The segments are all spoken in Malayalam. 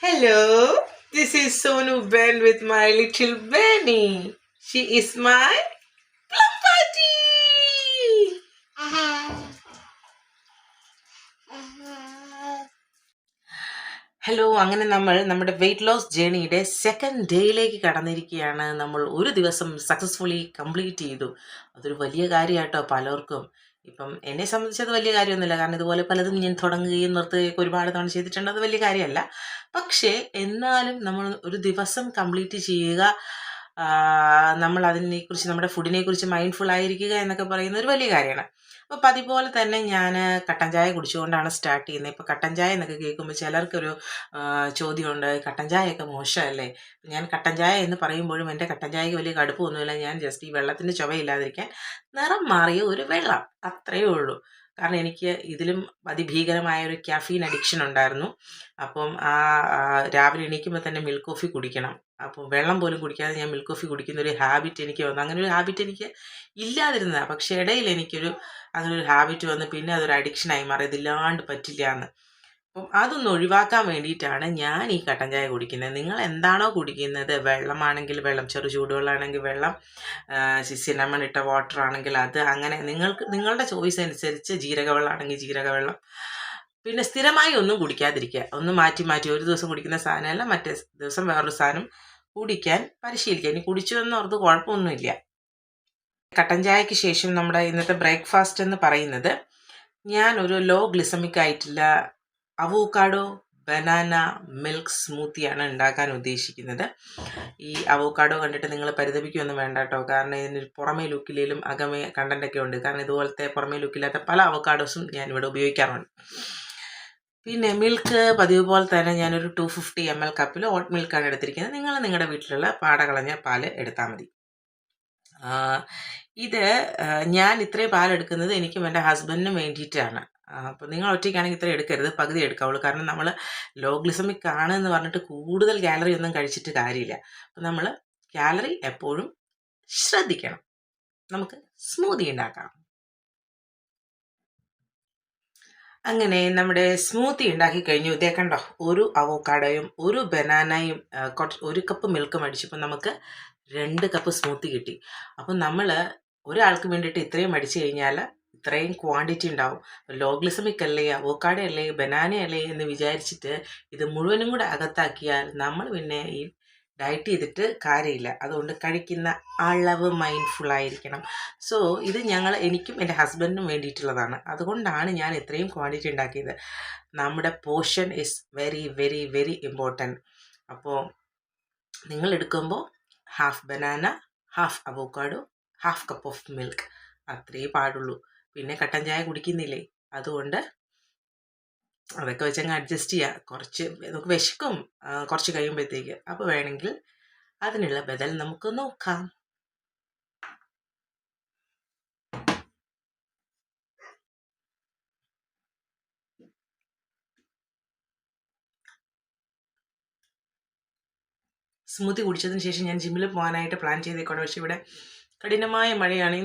Hello, this is Sonu Ben with my little Benny. She is my plum party. Hello, അങ്ങനെ നമ്മൾ നമ്മുടെ വെയിറ്റ് ലോസ് ജേണിയുടെ സെക്കൻഡ് ഡേയിലേക്ക് കടന്നിരിക്കുകയാണ്. നമ്മൾ ഒരു ദിവസം സക്സസ്ഫുള്ളി കംപ്ലീറ്റ് ചെയ്തു. അതൊരു വലിയ കാര്യമാട്ടോ പലർക്കും. ഇപ്പം എന്നെ സംബന്ധിച്ച് അത് വലിയ കാര്യമൊന്നുമില്ല, കാരണം ഇതുപോലെ പലതും ഞാൻ തുടങ്ങുകയും നിർത്തുകയൊക്കെ ഒരുപാട് തവണ ചെയ്തിട്ടുണ്ട്. അത് വലിയ കാര്യമല്ല. പക്ഷേ എന്നാലും നമ്മൾ ഒരു ദിവസം കംപ്ലീറ്റ് ചെയ്യുക, നമ്മൾ അതിനെക്കുറിച്ച്, നമ്മുടെ ഫുഡിനെക്കുറിച്ച് മൈൻഡ്ഫുൾ ആയിരിക്കുക എന്നൊക്കെ പറയുന്ന ഒരു വലിയ കാര്യമാണ്. അപ്പോൾ പതിപോലെ തന്നെ ഞാൻ കട്ടൻ ചായ കുടിച്ചുകൊണ്ടാണ് സ്റ്റാർട്ട് ചെയ്യുന്നത്. ഇപ്പോൾ കട്ടൻ ചായ എന്നൊക്കെ കേൾക്കുമ്പോൾ ചിലർക്കൊരു ചോദ്യമുണ്ട്, കട്ടൻ ചായയൊക്കെ മോശമല്ലേ? ഞാൻ കട്ടൻ ചായ എന്ന് പറയുമ്പോഴും എൻ്റെ കട്ടൻ ചായക്ക് വലിയ കടുപ്പമൊന്നുമില്ല. ഞാൻ ജസ്റ്റ് ഈ വെള്ളത്തിൻ്റെ ചുവയില്ലാതിരിക്കാൻ നിറം മാറിയ ഒരു വെള്ളം, അത്രയേ ഉള്ളൂ. കാരണം എനിക്ക് ഇതിലും അതിഭീകരമായ ഒരു ക്യാഫീൻ അഡിക്ഷൻ ഉണ്ടായിരുന്നു. അപ്പം രാവിലെ എണീക്കുമ്പോൾ തന്നെ മിൽക്ക് കോഫി കുടിക്കണം. അപ്പോൾ വെള്ളം പോലും കുടിക്കാതെ ഞാൻ മിൽക്ക് കോഫി കുടിക്കുന്ന ഒരു ഹാബിറ്റ് എനിക്ക് വന്നു. അങ്ങനെ ഒരു ഹാബിറ്റ് എനിക്ക് ഇല്ലാതിരുന്നതാണ്. പക്ഷേ ഇടയിൽ എനിക്കൊരു അങ്ങനെ ഒരു ഹാബിറ്റ് വന്ന് പിന്നെ അതൊരു അഡിക്ഷനായി മാറി. ഇതില്ലാണ്ട് പറ്റില്ല എന്ന്. അപ്പം അതൊന്ന് ഒഴിവാക്കാൻ വേണ്ടിയിട്ടാണ് ഞാൻ ഈ കട്ടൻ ചായ കുടിക്കുന്നത്. നിങ്ങൾ എന്താണോ കുടിക്കുന്നത്, വെള്ളമാണെങ്കിൽ വെള്ളം, ചെറു ചൂടുവെള്ളമാണെങ്കിൽ വെള്ളം, സിനമൺ ഇട്ട വാട്ടർ ആണെങ്കിൽ അത്, അങ്ങനെ നിങ്ങളുടെ ചോയ്സ് അനുസരിച്ച് ജീരകവെള്ളമാണെങ്കിൽ ജീരകവെള്ളം. പിന്നെ സ്ഥിരമായി ഒന്നും കുടിക്കാതിരിക്കുക. ഒന്ന് മാറ്റി മാറ്റി, ഒരു ദിവസം കുടിക്കുന്ന സാധനമല്ല മറ്റേ ദിവസം വേറൊരു സാധനം കുടിക്കാൻ പരിശീലിക്കുക. ഇനി കുടിച്ചു എന്നോർത്ത് കുഴപ്പമൊന്നുമില്ല. കട്ടൻ ചായക്ക് ശേഷം നമ്മുടെ ഇന്നത്തെ ബ്രേക്ക്ഫാസ്റ്റ് എന്ന് പറയുന്നത്, ഞാൻ ഒരു ലോ ഗ്ലിസമിക് ആയിട്ടുള്ള അവോക്കാഡോ ബനാന മിൽക്ക് സ്മൂത്തിയാണ് ഉണ്ടാക്കാൻ ഉദ്ദേശിക്കുന്നത്. ഈ അവോക്കാഡോ കണ്ടിട്ട് നിങ്ങൾ പരിതപിക്കുകയൊന്നും വേണ്ട കേട്ടോ, കാരണം ഇതിന് പുറമേ ലുക്കിലും അകമേ കണ്ടൻ്റൊക്കെ ഉണ്ട്. കാരണം ഇതുപോലത്തെ പുറമേ ലുക്കില്ലാത്ത പല അവോക്കാഡോസും ഞാനിവിടെ ഉപയോഗിക്കാറുണ്ട്. പിന്നെ മിൽക്ക് പതിവ് പോലെ തന്നെ ഞാനൊരു 250 ml കപ്പിൽ ഓട്ട് മിൽക്കാണ് എടുത്തിരിക്കുന്നത്. നിങ്ങൾ നിങ്ങളുടെ വീട്ടിലുള്ള പാടകളഞ്ഞ പാൽ എടുത്താൽ മതി. ഇത് ഞാൻ ഇത്രയും പാലെടുക്കുന്നത് എനിക്കും എൻ്റെ ഹസ്ബൻഡിനും വേണ്ടിയിട്ടാണ്. അപ്പോൾ നിങ്ങൾ ഒറ്റയ്ക്കാണെങ്കിൽ ഇത്ര എടുക്കരുത്, പകുതി എടുക്കാവുള്ളൂ. കാരണം നമ്മൾ ലോ ഗ്ലിസമിക് ആണ് എന്ന് പറഞ്ഞിട്ട് കൂടുതൽ കാലറി ഒന്നും കഴിച്ചിട്ട് കാര്യമില്ല. അപ്പോൾ നമ്മൾ കാലറി എപ്പോഴും ശ്രദ്ധിക്കണം. നമുക്ക് സ്മൂതി ഉണ്ടാക്കാം. അങ്ങനെ നമ്മുടെ സ്മൂത്തി ഉണ്ടാക്കി കഴിഞ്ഞു. ഇതേ കണ്ടോ, ഒരു അവോക്കാഡോയും ഒരു ബനാനയും ഒരു കപ്പ് മിൽക്കും അടിച്ചപ്പോൾ നമുക്ക് 2 കപ്പ് സ്മൂത്തി കിട്ടി. അപ്പം നമ്മൾ ഒരാൾക്ക് വേണ്ടിയിട്ട് ഇത്രയും അടിച്ചു കഴിഞ്ഞാൽ ഇത്രയും ക്വാണ്ടിറ്റി ഉണ്ടാവും. ലോ ഗ്ലിസമിക് അല്ലേ, അവോക്കാഡോ അല്ലേ, ബനാന അല്ലേ എന്ന് വിചാരിച്ചിട്ട് ഇത് മുഴുവനും കൂടെ അകത്താക്കിയാൽ നമ്മൾ പിന്നെ ഈ ഡയറ്റ് ചെയ്തിട്ട് കാര്യമില്ല. അതുകൊണ്ട് കഴിക്കുന്ന അളവ് മൈൻഡ്ഫുൾ ആയിരിക്കണം. സോ ഇത് എനിക്കും എൻ്റെ ഹസ്ബൻഡിനും വേണ്ടിയിട്ടുള്ളതാണ്. അതുകൊണ്ടാണ് ഞാൻ ഇത്രയും ക്വാണ്ടിറ്റി ഉണ്ടാക്കിയത്. നമ്മുടെ portion is very very very important. അപ്പോൾ നിങ്ങൾ എടുക്കുമ്പോൾ half banana, half avocado, half cup of milk, അത്രയേ പാടുള്ളൂ. പിന്നെ കട്ടൻ ചായ കുടിക്കുന്നില്ലേ, അതുകൊണ്ട് അതൊക്കെ വെച്ചങ്ങ് അഡ്ജസ്റ്റ് ചെയ്യുക. കുറച്ച് നമുക്ക് വിശക്കും കുറച്ച് കഴിയുമ്പോഴത്തേക്ക്. അപ്പോൾ വേണമെങ്കിൽ അതിനുള്ള ബദൽ നമുക്ക് നോക്കാം. സ്മൂത്തി കുടിച്ചതിന് ശേഷം ഞാൻ ജിമ്മിൽ പോകാനായിട്ട് പ്ലാൻ ചെയ്തേക്കണം. പക്ഷെ ഇവിടെ കഠിനമായ മഴയാണ്.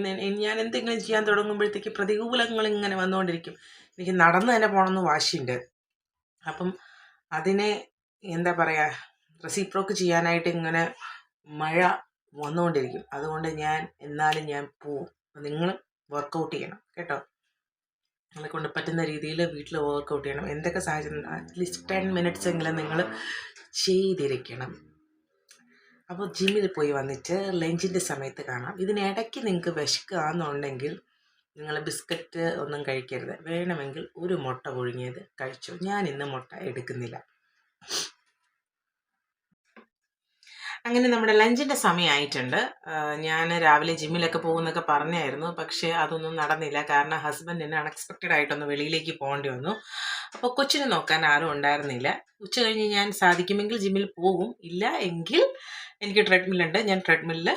ഞാൻ എന്തെങ്കിലും ചെയ്യാൻ തുടങ്ങുമ്പോഴത്തേക്ക് പ്രതികൂലങ്ങൾ ഇങ്ങനെ വന്നുകൊണ്ടിരിക്കും. എനിക്ക് നടന്ന് തന്നെ പോകണമെന്ന് വാശിയുണ്ട്. അപ്പം അതിനെ എന്താ പറയുക, റെസിപ്രോക്ക് ചെയ്യാനായിട്ട് ഇങ്ങനെ മഴ വന്നുകൊണ്ടിരിക്കും. അതുകൊണ്ട് എന്നാലും ഞാൻ പോവും. നിങ്ങളും വർക്കൗട്ട് ചെയ്യണം കേട്ടോ. നിങ്ങളെ കൊണ്ട് പറ്റുന്ന രീതിയിൽ വീട്ടിൽ വർക്കൗട്ട് ചെയ്യണം. എന്തൊക്കെ സാഹചര്യം, അറ്റ്ലീസ്റ്റ് 10 മിനിറ്റ്സ് എങ്കിലും നിങ്ങൾ ചെയ്തിരിക്കണം. അപ്പോൾ ജിമ്മിൽ പോയി വന്നിട്ട് ലഞ്ചിൻ്റെ സമയത്ത് കാണാം. ഇതിനിടയ്ക്ക് നിങ്ങൾക്ക് വിശക്കുകയാണെന്നുണ്ടെങ്കിൽ നിങ്ങൾ ബിസ്ക്കറ്റ് ഒന്നും കഴിക്കരുത്. വേണമെങ്കിൽ ഒരു മുട്ട പുഴുങ്ങിയത് കഴിച്ചു. ഞാൻ ഇന്ന് മുട്ട എടുക്കുന്നില്ല. അങ്ങനെ നമ്മുടെ ലഞ്ചിൻ്റെ സമയമായിട്ടുണ്ട്. ഞാൻ രാവിലെ ജിമ്മിലൊക്കെ പോകുന്നൊക്കെ പറഞ്ഞായിരുന്നു, പക്ഷേ അതൊന്നും നടന്നില്ല. കാരണം ഹസ്ബൻഡിന് അൺഎക്സ്പെക്റ്റഡ് ആയിട്ടൊന്ന് വെളിയിലേക്ക് പോകേണ്ടി വന്നു. അപ്പോൾ കൊച്ചിനെ നോക്കാൻ ആരും ഉണ്ടായിരുന്നില്ല. ഉച്ച കഴിഞ്ഞ് ഞാൻ സാധിക്കുമെങ്കിൽ ജിമ്മിൽ പോകും, ഇല്ല എങ്കിൽ എനിക്ക് ട്രെഡ്മില്ലുണ്ട്. ഞാൻ ട്രെഡ്മില്ലിൽ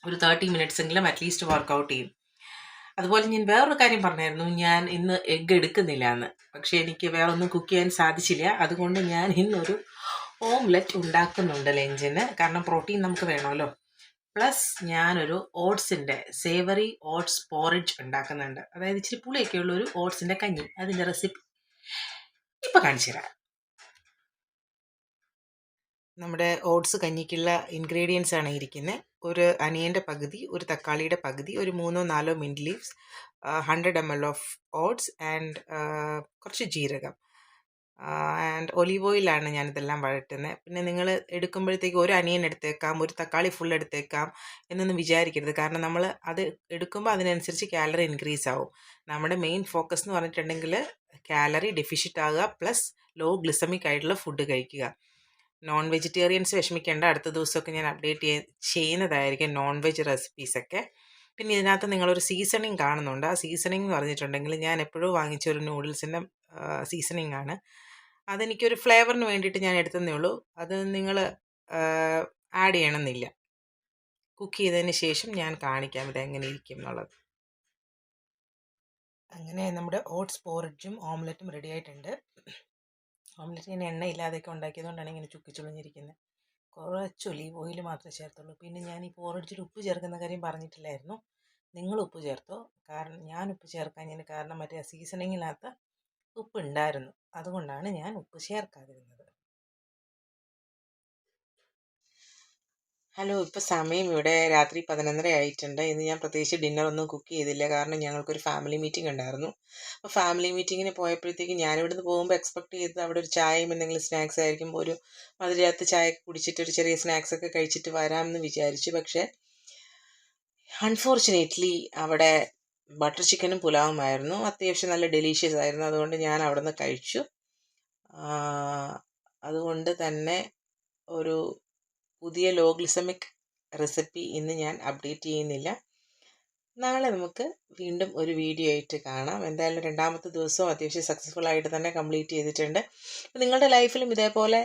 ഒരു 30 മിനിറ്റ്സ് എങ്കിലും അറ്റ്ലീസ്റ്റ് വർക്കൗട്ട് ചെയ്യും. അതുപോലെ ഞാൻ വേറൊരു കാര്യം പറഞ്ഞായിരുന്നു, ഞാൻ ഇന്ന് എഗ്ഗ് എടുക്കുന്നില്ല എന്ന്. പക്ഷേ എനിക്ക് വേറെ ഒന്നും കുക്ക് ചെയ്യാൻ സാധിച്ചില്ല. അതുകൊണ്ട് ഞാൻ ഇന്നൊരു ഓംലെറ്റ് ഉണ്ടാക്കുന്നുണ്ട് ലഞ്ചിന്. കാരണം പ്രോട്ടീൻ നമുക്ക് വേണമല്ലോ. പ്ലസ് ഞാനൊരു ഓട്സിൻ്റെ സേവറി ഓട്സ് പോറിഡ്ജ് ഉണ്ടാക്കുന്നുണ്ട്. അതായത് ഇച്ചിരി പുളിയൊക്കെയുള്ള ഒരു ഓട്സിൻ്റെ കഞ്ഞി. അതിൻ്റെ റെസിപ്പി ഇപ്പം കാണിച്ചു തരാം. നമ്മുടെ ഓട്സ് കഞ്ഞിക്കുള്ള ഇൻഗ്രീഡിയൻസ് ആണ് ഇരിക്കുന്നത്. ഒരു അനിയൻ്റെ പകുതി, ഒരു തക്കാളിയുടെ പകുതി, ഒരു 3-4 mint leaves, 100 ml of oats and കുറച്ച് ജീരകം ആൻഡ് ഒലീവ് ഓയിലാണ് ഞാനിതെല്ലാം വഴറ്റുന്നത്. പിന്നെ നിങ്ങൾ എടുക്കുമ്പോഴത്തേക്ക് ഒരു അനിയൻ എടുത്തേക്കാം, ഒരു തക്കാളി ഫുൾ എടുത്തേക്കാം എന്നൊന്നും വിചാരിക്കരുത്. കാരണം നമ്മൾ അത് എടുക്കുമ്പോൾ അതിനനുസരിച്ച് കാലറി ഇൻക്രീസ് ആവും. നമ്മുടെ മെയിൻ ഫോക്കസ് എന്ന് പറഞ്ഞിട്ടുണ്ടെങ്കിൽ കാലറി ഡെഫിഷ്യറ്റ് ആകുക പ്ലസ് ലോ ഗ്ലിസമിക് ആയിട്ടുള്ള ഫുഡ് കഴിക്കുക. നോൺ വെജിറ്റേറിയൻസ് വിഷമിക്കേണ്ട, അടുത്ത ദിവസമൊക്കെ ഞാൻ അപ്ഡേറ്റ് ചെയ്യുന്നതായിരിക്കും നോൺ വെജ് റെസിപ്പീസൊക്കെ. പിന്നെ ഇതിനകത്ത് നിങ്ങളൊരു സീസണിങ് കാണുന്നുണ്ട്. ആ സീസണിങ് എന്ന് പറഞ്ഞിട്ടുണ്ടെങ്കിൽ ഞാൻ എപ്പോഴും വാങ്ങിച്ച ഒരു നൂഡിൽസിൻ്റെ സീസണിങ് ആണ്. അതെനിക്കൊരു ഫ്ലേവറിന് വേണ്ടിയിട്ട് ഞാൻ എടുത്തതേ ഉള്ളൂ. അത് നിങ്ങൾ ആഡ് ചെയ്യണമെന്നില്ല. കുക്ക് ചെയ്തതിന് ശേഷം ഞാൻ കാണിക്കാം ഇതെങ്ങനെ ഇരിക്കും എന്നുള്ളത്. അങ്ങനെ നമ്മുടെ ഓട്സ് പോറിഡ്ജും ഓംലെറ്റും റെഡി ആയിട്ടുണ്ട്. ഓംലെറ്റ് ഞാൻ എണ്ണയില്ലാതെയൊക്കെ ഉണ്ടാക്കിയതുകൊണ്ടാണ് ഇങ്ങനെ ചുക്കിച്ചുളിഞ്ഞിരിക്കുന്നത്. കുറച്ച് ഒലീവ് ഓയിൽ മാത്രമേ ചേർത്തുള്ളൂ. പിന്നെ ഞാൻ ഈ പോറിഡ്ജിൽ ഉപ്പ് ചേർക്കുന്ന കാര്യം പറഞ്ഞിട്ടില്ലായിരുന്നു. നിങ്ങൾ ഉപ്പ് ചേർത്തോ. കാരണം ഞാൻ ഉപ്പ് ചേർക്കാഞ്ഞതിന് കാരണം മറ്റേ സീസണിങ്ങിനകത്ത് ഉപ്പ് ഉണ്ടായിരുന്നു, അതുകൊണ്ടാണ് ഞാൻ ഉപ്പ് ചേർക്കാതിരുന്നത്. ഹലോ, ഇപ്പോൾ സമയം ഇവിടെ രാത്രി 11:30 ആയിട്ടുണ്ട്. ഇന്ന് ഞാൻ പ്രത്യേകിച്ച് ഡിന്നറൊന്നും കുക്ക് ചെയ്തില്ല. കാരണം ഞങ്ങൾക്കൊരു ഫാമിലി മീറ്റിംഗ് ഉണ്ടായിരുന്നു. അപ്പോൾ ഫാമിലി മീറ്റിങ്ങിന് പോയപ്പോഴത്തേക്ക് ഞാനിവിടുന്ന് പോകുമ്പോൾ എക്സ്പെക്ട് ചെയ്തത് അവിടെ ഒരു ചായയും എന്തെങ്കിലും സ്നാക്സ് ആയിരിക്കും. ഒരു മധുരത്ത് ചായ കുടിച്ചിട്ട് ഒരു ചെറിയ സ്നാക്സൊക്കെ കഴിച്ചിട്ട് വരാമെന്ന് വിചാരിച്ചു. പക്ഷേ അൺഫോർച്ചുനേറ്റ്ലി അവിടെ ബട്ടർ ചിക്കനും പുലാവുമായിരുന്നു. അത്യാവശ്യം നല്ല ഡെലീഷ്യസ് ആയിരുന്നു. അതുകൊണ്ട് ഞാൻ അവിടെ നിന്ന് കഴിച്ചു. അതുകൊണ്ട് തന്നെ ഒരു പുതിയ ലോ ഗ്ലിസമിക് റെസിപ്പി ഇന്ന് ഞാൻ അപ്ഡേറ്റ് ചെയ്യുന്നില്ല. നാളെ നമുക്ക് വീണ്ടും ഒരു വീഡിയോ ആയിട്ട് കാണാം. എന്തായാലും രണ്ടാമത്തെ ദിവസവും അത്യാവശ്യം സക്സസ്ഫുൾ ആയിട്ട് തന്നെ കംപ്ലീറ്റ് ചെയ്തിട്ടുണ്ട്. അപ്പോൾ നിങ്ങളുടെ ലൈഫിലും ഇതേപോലെ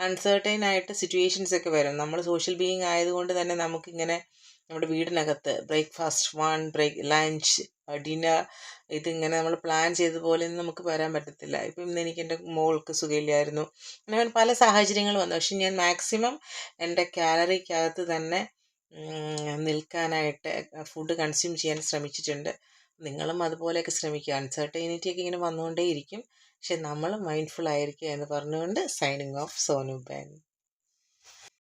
അൺസർട്ടൈൻ ആയിട്ട് സിറ്റുവേഷൻസ് ഒക്കെ വരും. നമ്മൾ സോഷ്യൽ ബീയിങ് ആയതുകൊണ്ട് തന്നെ നമുക്കിങ്ങനെ നമ്മുടെ വീടിനകത്ത് ബ്രേക്ക്ഫാസ്റ്റ്, ലഞ്ച്, ഡിന്നർ ഇതിങ്ങനെ നമ്മൾ പ്ലാൻ ചെയ്ത പോലെ നമുക്ക് വരാൻ പറ്റത്തില്ല. ഇപ്പം ഇന്ന് എനിക്ക് എൻ്റെ മോൾക്ക് സുഖമില്ലായിരുന്നു. അങ്ങനെ പല സാഹചര്യങ്ങൾ വന്നു. പക്ഷെ ഞാൻ മാക്സിമം എൻ്റെ കാലറിക്കകത്ത് തന്നെ നിൽക്കാനായിട്ട് ഫുഡ് കൺസ്യൂം ചെയ്യാൻ ശ്രമിച്ചിട്ടുണ്ട്. നിങ്ങളും അതുപോലെയൊക്കെ ശ്രമിക്കുക. അൺസർട്ടൈനിറ്റി ഒക്കെ ഇങ്ങനെ വന്നുകൊണ്ടേയിരിക്കും. പക്ഷെ നമ്മൾ മൈൻഡ്ഫുൾ ആയിരിക്കുക എന്ന് പറഞ്ഞുകൊണ്ട് സൈനിങ് ഓഫ് സോനു ബെൻ.